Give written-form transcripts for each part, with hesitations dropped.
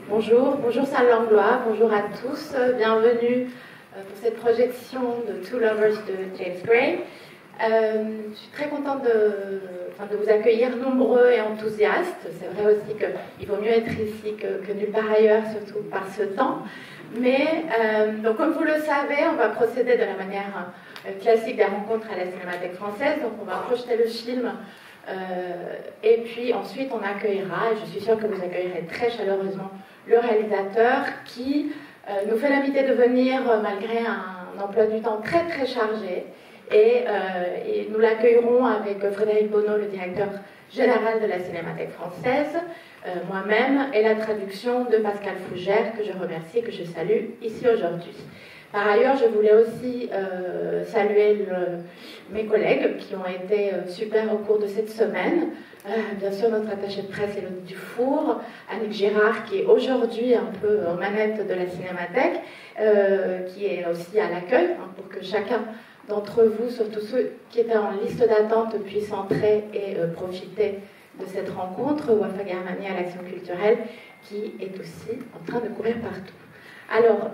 Bonjour Saint-Langlois, bonjour à tous, bienvenue pour cette projection de Two Lovers de James Gray. Je suis très contente de vous accueillir nombreux et enthousiastes. C'est vrai aussi qu'il vaut mieux être ici que nulle part ailleurs, surtout par ce temps. Mais, donc comme vous le savez, on va procéder de la manière classique des rencontres à la Cinémathèque française. Donc on va projeter le film et puis ensuite on accueillera, et je suis sûre que vous accueillerez très chaleureusement le réalisateur qui nous fait l'amitié de venir malgré un emploi du temps très très chargé. Et nous l'accueillerons avec Frédéric Bonneau, le directeur général de la Cinémathèque française, moi-même, et la traduction de Pascal Fougère, que je remercie et que je salue ici aujourd'hui. Par ailleurs, je voulais aussi saluer mes collègues qui ont été super au cours de cette semaine. Bien sûr, notre attachée de presse Élodie Dufour, Annick Girard, qui est aujourd'hui un peu en manette de la Cinémathèque, qui est aussi à l'accueil, pour que chacun d'entre vous, surtout ceux qui étaient en liste d'attente, puissent entrer et profiter de cette rencontre. Wafa Germani à l'Action culturelle, qui est aussi en train de courir partout. Alors,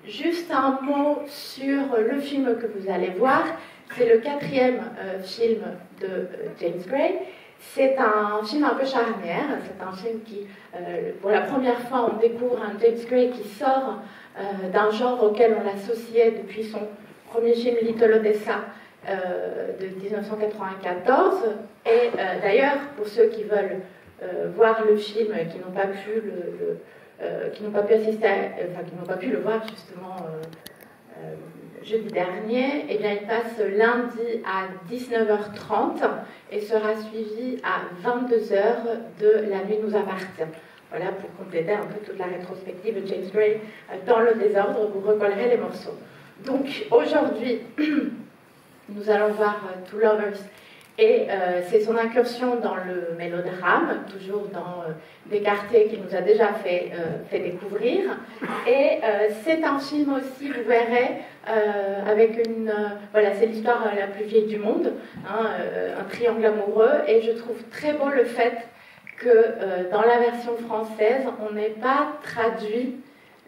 juste un mot sur le film que vous allez voir. C'est le 4e film de James Gray. C'est un film un peu charnière. C'est un film qui, pour la première fois, on découvre un James Gray qui sort d'un genre auquel on l'associait depuis son premier film Little Odessa de 1994. Et d'ailleurs, pour ceux qui veulent voir le film et qui n'ont pas pu qui n'ont pas pu assister, qui n'ont pas pu le voir justement jeudi dernier, eh bien il passe lundi à 19h30 et sera suivi à 22h de La nuit nous appartient. Voilà, pour compléter un peu toute la rétrospective de James Gray dans le désordre, vous recollerez les morceaux. Donc aujourd'hui, nous allons voir Two Lovers. Et c'est son incursion dans le mélodrame, toujours dans Descartes qui nous a déjà fait découvrir. Et c'est un film aussi, vous verrez, avec une... voilà, c'est l'histoire la plus vieille du monde, hein, un triangle amoureux. Et je trouve très beau le fait que dans la version française, on n'ait pas traduit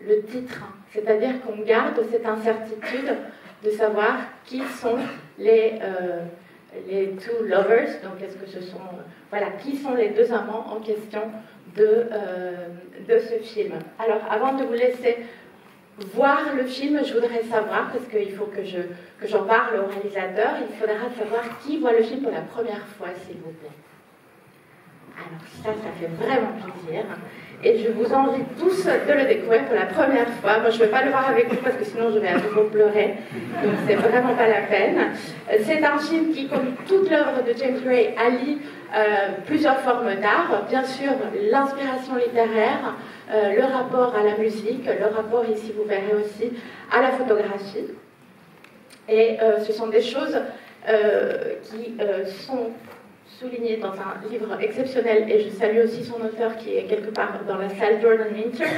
le titre. C'est-à-dire qu'on garde cette incertitude de savoir qui sont les Two Lovers, donc est-ce que ce sont, voilà, qui sont les deux amants en question de ce film. Alors, avant de vous laisser voir le film, je voudrais savoir, parce qu'il faut que j'en parle au réalisateur, il faudra savoir qui voit le film pour la première fois, s'il vous plaît. Alors ça fait vraiment plaisir. Et je vous invite tous de le découvrir pour la première fois. Moi, je ne vais pas le voir avec vous parce que sinon je vais à nouveau pleurer. Donc, c'est vraiment pas la peine. C'est un film qui, comme toute l'œuvre de James Gray, allie plusieurs formes d'art. Bien sûr, l'inspiration littéraire, le rapport à la musique, le rapport, ici, vous verrez aussi, à la photographie. Et ce sont des choses qui sont souligné dans un livre exceptionnel, et je salue aussi son auteur qui est quelque part dans la salle, Jordan Minter,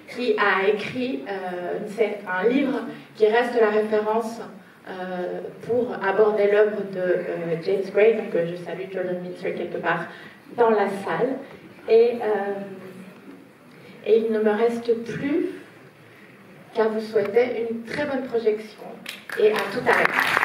qui a écrit un livre qui reste la référence pour aborder l'œuvre de James Gray. Donc je salue Jordan Minter quelque part dans la salle. Et il ne me reste plus qu'à vous souhaiter une très bonne projection et à tout à l'heure.